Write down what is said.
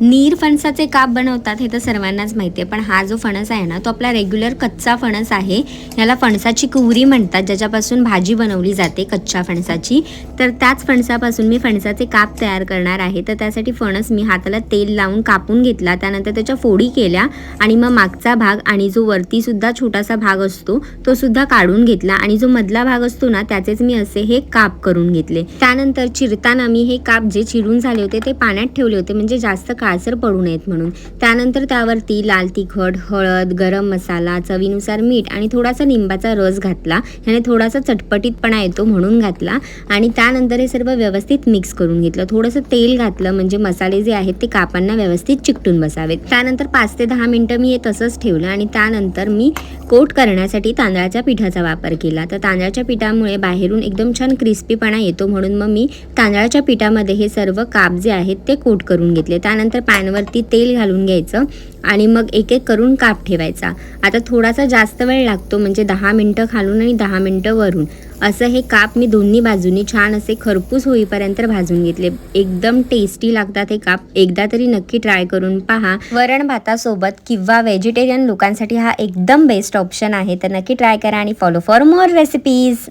नीर फणसाचे काप बनवतात हे तर सर्वांनाच माहिती आहे, पण हा जो फणस आहे ना तो आपला रेग्युलर कच्चा फणस आहे. याला फणसाची कुवरी म्हणतात, ज्याच्यापासून भाजी बनवली जाते कच्च्या फणसाची. तर त्याच फणसापासून मी फणसाचे काप तयार करणार आहे. तर त्यासाठी फणस मी हाताला तेल लावून कापून घेतला, त्यानंतर त्याच्या फोडी केल्या आणि मग मागचा भाग आणि जो वरतीसुद्धा छोटासा भाग असतो तो सुद्धा काढून घेतला आणि जो मधला भाग असतो ना त्याचेच मी असे हे काप करून घेतले. त्यानंतर चिरताना मी हे काप जे चिरून झाले होते ते पाण्यात ठेवले होते, म्हणजे जास्त काळसर पडू नयेत म्हणून. त्यानंतर त्यावरती लाल तिखट, हळद, गरम मसाला, चवीनुसार मीठ आणि थोडासा लिंबाचा रस घातला. ह्याने थोडासा चटपटीतपणा येतो म्हणून घातला आणि त्यानंतर हे सर्व व्यवस्थित मिक्स करून घेतलं. थोडंसं तेल घातलं म्हणजे मसाले जे आहेत ते कापांना व्यवस्थित चिकटून बसावेत. त्यानंतर 5 ते 10 मिनिटं मी हे तसंच ठेवलं आणि त्यानंतर मी कोट करण्यासाठी तांदळाच्या पिठाचा वापर केला. तर तांदळाच्या पिठामुळे बाहेरून एकदम छान क्रिस्पीपणा येतो, म्हणून मग मी तांदळाच्या पिठामध्ये हे सर्व काप जे आहेत ते कोट करून घेतले. त्यानंतर पॅनवरती तेल घालून घ्यायचं आणि मग एक एक करून काप ठेवायचा. आता थोडासा जास्त वेळ लागतो, म्हणजे 10 मिनिटं खालून आणि 10 मिनिटं वरून, असं हे काप मी दोन्ही बाजूनी छान असे खरपूस होईपर्यंत भाजून घेतले. एकदम टेस्टी लागतात हे काप, एकदा तरी नक्की ट्राय करून पहा. वरण भातासोबत किंवा व्हेजिटेरियन लोकांसाठी हा एकदम बेस्ट ऑप्शन आहे. तर नक्की ट्राय करा आणि फॉलो फॉर मोर रेसिपीज.